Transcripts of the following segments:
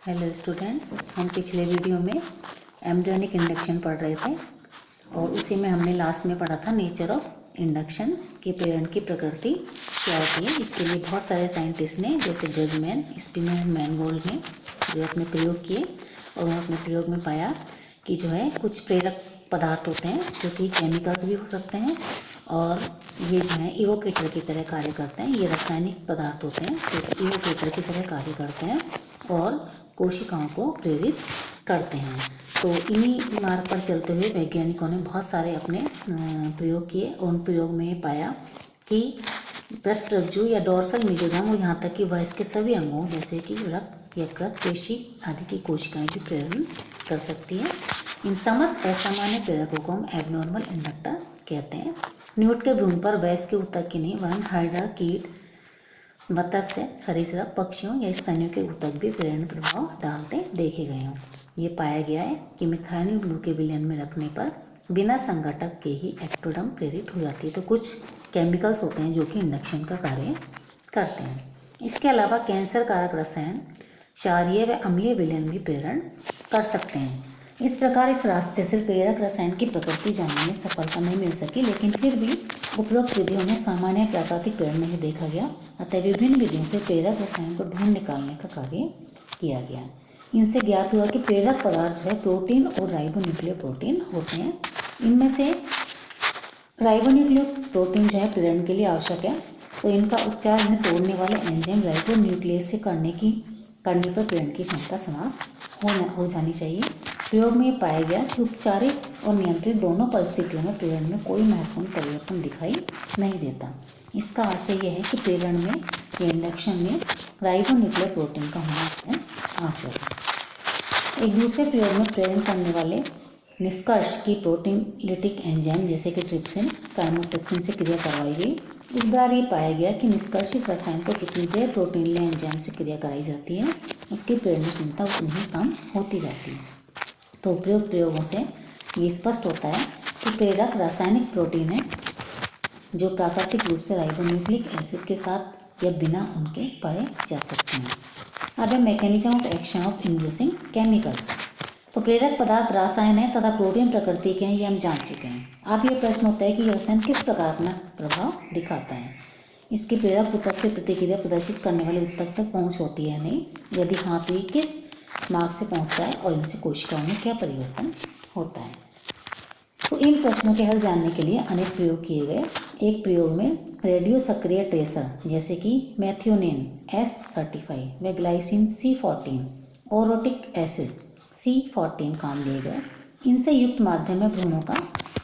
Hello students, हम पिछले video में एम्ब्रियोनिक इंडक्शन पढ़ रहे थे और उसी में हमने लास्ट में पढ़ा था नेचर ऑफ इंडक्शन के प्रेरण की प्रकृति क्या होती है। इसके लिए बहुत सारे साइंटिस्ट ने जैसे ग्रजमैन, स्पिनर एंड मैनगोल्ड ने जो अपने प्रयोग किए और उन्होंने अपने प्रयोग में पाया कि जो है कुछ प्रेरक पदार्थ होते हैं जो कि केमिकल्स भी हो सकते हैं और ये जो है इवोकेटर की तरह कार्य करते हैं। ये रासायनिक पदार्थ होते हैं जो इवोकेटर की तरह कार्य करते हैं और कोशिकाओं को प्रेरित करते हैं। तो इन्हीं मार्ग पर चलते हुए वैज्ञानिकों ने बहुत सारे अपने प्रयोग किए और उन प्रयोग में ये पाया कि पृष्ठरज्जु या डोर्सल मीडियम और यहाँ तक कि वयस्क के सभी अंगों जैसे कि रक्त, यकृत, पेशी आदि की कोशिकाएं भी प्रेरण कर सकती हैं। इन समस्त असामान्य प्रेरकों को हम एबनॉर्मल इंडक्टर कहते हैं। न्यूट के भ्रूण पर वयस्क के ऊतक की नहीं वरन हाइड्रा, कीट, मत्स्य, सरीसृप, पक्षियों या स्तनियों के ऊतक भी प्रेरण प्रभाव डालते देखे गए हों। ये पाया गया है कि मिथाइल ग्लू के विलयन में रखने पर बिना संघटक के ही एक्टोडर्म प्रेरित हो जाती है। तो कुछ केमिकल्स होते हैं जो कि इंडक्शन का कार्य करते हैं। इसके अलावा कैंसर कारक रसायन क्षारीय व अम्लीय विलयन भी प्रेरण कर सकते हैं। इस प्रकार इस रास्ते से प्रेरक रसायन की प्रकृति जानने में सफलता नहीं मिल सकी, लेकिन फिर भी उपरोक्त विधियों में सामान्य प्राकृतिक प्रेरण नहीं देखा गया। अतः विभिन्न विधियों से प्रेरक रसायन को ढूंढ निकालने का कार्य किया गया। इनसे ज्ञात हुआ कि प्रेरक पदार्थ जो है प्रोटीन और राइबोन्यूक्लियो प्रोटीन होते हैं। इनमें से राइबोन्यूक्लियो प्रोटीन जो है प्रेरण के लिए आवश्यक है, तो इनका उपचार इन्हें तोड़ने वाले एंजाइम राइबोन्यूक्लियस से करने पर प्रेरण की क्षमता समाप्त हो जानी चाहिए। प्रयोग में पाया गया कि उपचारित और नियंत्रित दोनों परिस्थितियों में प्रेरण में कोई महत्वपूर्ण परिवर्तन दिखाई नहीं देता। इसका आशय यह है कि प्रेरण में या इंडक्शन में राइबोन्यूक्लियो प्रोटीन का होना आवश्यक है। एक दूसरे प्रयोग में प्रेरण करने वाले निष्कर्ष की प्रोटीनलिटिक एंजाइम जैसे कि ट्रिप्सिन, काइमोट्रिप्सिन से क्रिया करवाई गई। इस बार ये पाया गया कि निष्कर्षित रसायन को जितनी देर प्रोटीनले एंजाइम से क्रिया कराई जाती है उसकी प्रेरण क्षमता उतनी ही कम होती जाती है। तो उपयुक्त प्रयोगों से ये स्पष्ट होता है कि प्रेरक रासायनिक प्रोटीन है जो प्राकृतिक रूप से राइबोन्यूक्लिक एसिड के साथ या बिना उनके पाए जा सकते हैं। अब है mechanism of action of inducing chemicals. तो प्रेरक पदार्थ रासायन है तथा प्रोटीन प्रकृति के हैं, ये हम जान चुके हैं। अब ये प्रश्न होता है कि यह रसायन किस प्रकार अपना प्रभाव दिखाता है। इसकी प्रेरक ऊतक से प्रतिक्रिया प्रदर्शित करने वाले ऊतक तक पहुँच होती है नहीं, यदि हाँ तो ये किस मार्ग से पहुँचता है और इनसे कोशिकाओं में क्या परिवर्तन होता है। तो इन प्रश्नों के हल जानने के लिए अनेक प्रयोग किए गए। एक प्रयोग में रेडियो सक्रिय ट्रेसर जैसे कि मैथ्योनिन S35 व ग्लाइसिन C14, ओरोटिक एसिड C14 काम लिए गए। इनसे युक्त माध्यम में भ्रूणों का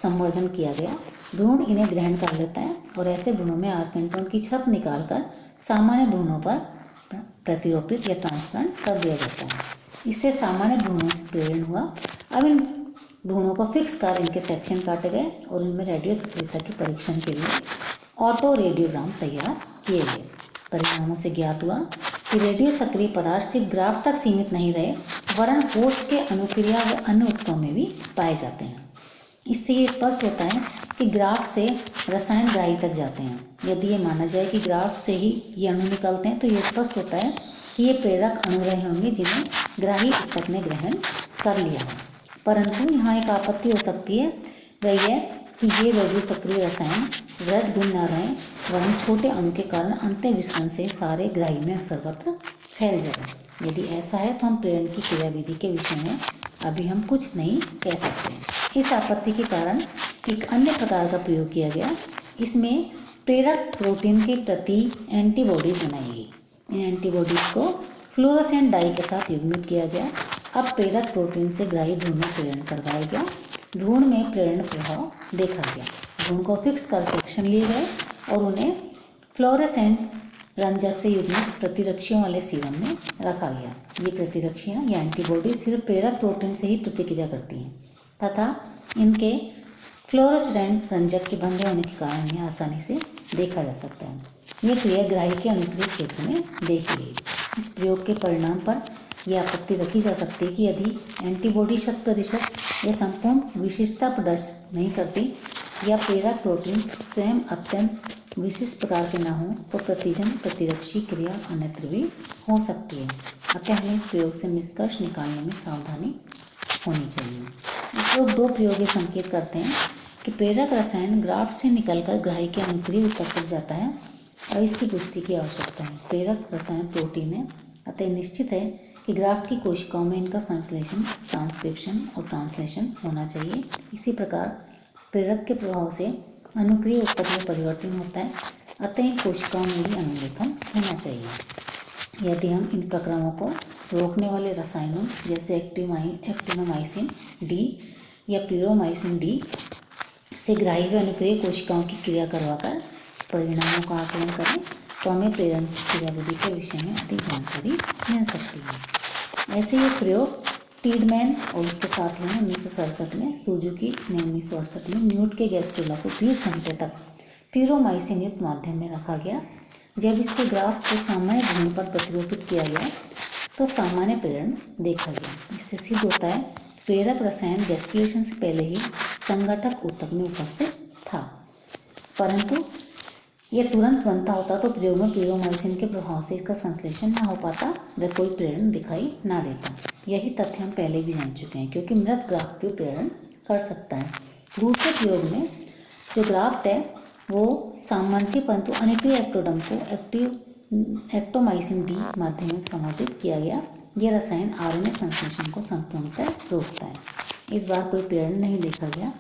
संवर्धन किया गया। भ्रूण इन्हें ग्रहण कर लेता है और ऐसे भ्रूणों में आर्केंट्रॉन की छत निकालकर सामान्य भ्रूणों पर प्रतिरोपित या ट्रांसप्लांट कर दिया जाता है। इससे सामान्य भ्रूणों से प्रेरण हुआ। अब इन भ्रूणों को फिक्स कर इनके सेक्शन काटे गए और इनमें रेडियो सक्रियता के परीक्षण के लिए ऑटो रेडियोग्राम तैयार किए गए। परिणामों से ज्ञात हुआ कि रेडियो सक्रिय पदार्थ सिर्फ ग्राफ्ट तक सीमित नहीं रहे वरन कोष के अनुक्रिया व अन्य ऊतकों में भी पाए जाते हैं। इससे ये स्पष्ट होता है कि ग्राफ्ट से रसायन ग्राही तक जाते हैं। यदि ये माना जाए कि ग्राफ्ट से ही ये अणु निकलते हैं तो ये स्पष्ट होता है कि ये प्रेरक अणु रहे होंगे जिन्हें ग्राही ऊतक ने ग्रहण कर लिया है। परंतु यहाँ एक आपत्ति हो सकती है, वह यह कि ये रेडियो सक्रिय रसायन वृहद गुण न रहें वरन छोटे अणु के कारण अंत्य विसरण से सारे ग्राही में सर्वत्र फैल जाए। यदि ऐसा है तो हम प्रेरण की क्रियाविधि के विषय में अभी हम कुछ नहीं कह सकते। इस आपत्ति के कारण एक अन्य प्रकार का प्रयोग किया गया। इसमें प्रेरक प्रोटीन के प्रति एंटीबॉडीज बनाई गई। इन एंटीबॉडीज को फ्लोरोसेंट डाई के साथ युग्मित किया गया। अब प्रेरक प्रोटीन से ग्राही भ्रूण में प्रेरण करवाया गया। भ्रूण में प्रेरण प्रभाव देखा गया। भ्रूण को फिक्स कर सेक्शन लिए गए और उन्हें फ्लोरोसेंट रंजक से युग्मित प्रतिरक्षियों वाले सीरम में रखा गया। ये प्रतिरक्षियाँ या एंटीबॉडी सिर्फ प्रेरक प्रोटीन से ही प्रतिक्रिया करती हैं तथा इनके फ्लोरोसेंट रंजक के बंधे होने के कारण इन्हें आसानी से देखा जा सकता है। यह क्रिया ग्राही के अनुक्रिय क्षेत्र में देखी गई। इस प्रयोग के परिणाम पर यह आपत्ति रखी जा सकती है कि यदि एंटीबॉडी 100% या संपूर्ण विशिष्टता प्रदर्शित नहीं करती या प्रेरक प्रोटीन स्वयं अत्यंत विशिष्ट प्रकार के ना हो तो प्रतिजन प्रतिरक्षी क्रिया अन्यत्र भी हो सकती है। अतः हमें इस प्रयोग से निष्कर्ष निकालने में सावधानी होनी चाहिए। उपरोक्त दो प्रयोग संकेत करते हैं कि प्रेरक रसायन ग्राफ्ट से निकलकर ग्राही के अनुक्रिय ऊतक तक जाता है और इसकी पुष्टि की आवश्यकता है। प्रेरक रसायन प्रोटीन है, अतः निश्चित है कि ग्राफ्ट की कोशिकाओं में इनका संश्लेषण, ट्रांसक्रिप्शन और ट्रांसलेशन होना चाहिए। इसी प्रकार प्रेरक के प्रभाव से अनुक्रिय ऊतक में परिवर्तन होता है, अतः इन कोशिकाओं में भी अनुलेखन होना चाहिए। यदि हम इन प्रक्रमों को रोकने वाले रसायनों जैसे एक्टिनोमाइसिन डी या प्यूरोमाइसिन डी से ग्राही व अनुक्रिय कोशिकाओं की क्रिया करवाकर परिणामों का आकलन करें तो हमें प्रेरण क्रियाविधि के विषय में अधिक जानकारी मिल सकती है। ऐसे ही प्रयोग टीडमैन और उसके साथियों ने 1967 में, सुजुकी ने 1968 में न्यूट के गैस्ट्रोला को 20 घंटे तक प्यूरोमाइसिन युक्त माध्यम में रखा गया। जब इसके ग्राफ को सामान्य ध्वनि पर प्रतिरूपित किया गया तो सामान्य प्रेरण देखा गया। इससे सिद्ध होता है प्रेरक रसायन गैस्ट्रुलेशन से पहले ही संघटक ऊतक में उपस्थित था, परंतु यह तुरंत बनता होता तो प्रयोग में प्यूरोमाइसिन के प्रभाव से इसका संश्लेषण न हो पाता व कोई प्रेरण दिखाई ना देता। यही तथ्य हम पहले भी जान चुके हैं, क्योंकि मृत ग्राफ्ट भी प्रेरण कर सकता है। दूसरे प्रयोग में जो ग्राफ्ट है वो सामान्य परंतु अनुक्रिय एक्टोडर्म को एक्टोमाइसिन डी माध्यम में संवर्धित किया गया। यह रसायन आरएनए संश्लेषण को संपूर्णतः रोकता है। इस बार कोई प्रेरण नहीं देखा गया।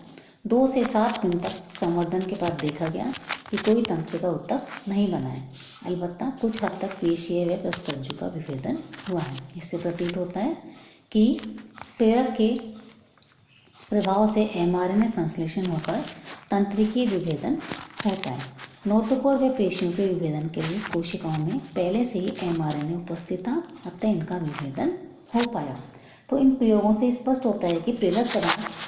2 से 7 दिन तक संवर्धन के बाद देखा गया कि कोई तंत्रिका ऊतक नहीं बना है, अलबत्ता कुछ हद तक पेशीय व प्रस्तरज्जु का विभेदन हुआ है। इससे प्रतीत होता है कि प्रेरक के प्रभाव से एमआरएनए संश्लेषण होकर तंत्रिकीय विभेदन होता है। नोटोकोर व पेशियों के विभेदन के लिए कोशिकाओं में पहले से ही एमआरएनए उपस्थित था, अतः इनका विभेदन हो पाया। तो इन प्रयोगों से स्पष्ट होता है कि प्रेरक पदार्थ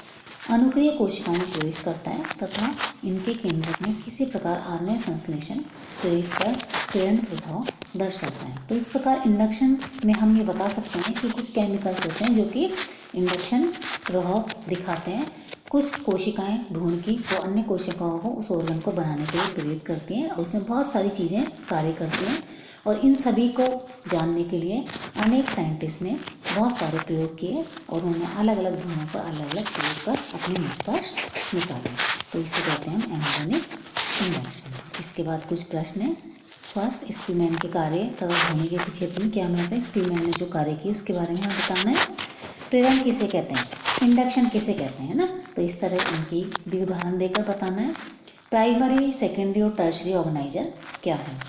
अनुक्रिय कोशिकाओं में प्रवेश करता है तथा इनके केंद्रक में किसी प्रकार आरएनए संश्लेषण प्रेरित कर प्रेरण प्रभाव दर्शाता है। तो इस प्रकार इंडक्शन में हम ये बता सकते हैं कि कुछ केमिकल्स होते हैं जो कि इंडक्शन प्रभाव दिखाते हैं। कुछ कोशिकाएं भ्रूण की वो अन्य कोशिकाओं को उस ऑर्गन को बनाने के लिए प्रेरित करती हैं और उसमें बहुत सारी चीज़ें कार्य करती हैं, और इन सभी को जानने के लिए अनेक साइंटिस्ट ने बहुत सारे प्रयोग किए और उन्होंने अलग अलग भ्रूणों पर अलग अलग प्रयोग कर अपने निष्कर्ष निकाले। तो इसे कहते हैं एम्ब्रियोनिक इंडक्शन। इसके बाद कुछ प्रश्न हैं। फर्स्ट, स्पीमैन के कार्य तथा ध्वनि के क्षेत्र में क्या महत्व है। स्पीमैन ने जो कार्य किए उसके बारे में हमें बताना है। प्रेरण किसे कहते हैं, इंडक्शन किसे कहते हैं ना, तो इस तरह इनकी भी उदाहरण देकर बताना है। प्राइमरी, सेकेंडरी और टर्शरी ऑर्गेनाइजर क्या है।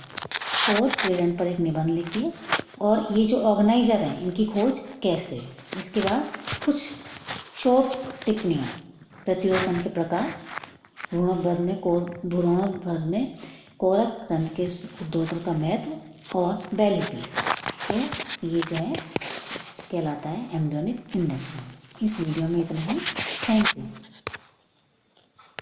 खोज प्रेरण पर एक निबंध लिखिए और ये जो ऑर्गेनाइजर हैं इनकी खोज कैसे। इसके बाद कुछ शॉर्ट टिप्पणियाँ। प्रतिरोपण के प्रकार, भ्रूणोद्भव में कोरक रंध्र के उद्दोलन का महत्व और बेली पीस। तो ये जो है कहलाता है एम्ब्रियोनिक इंडक्शन। इस वीडियो में इतना ही। Thank you.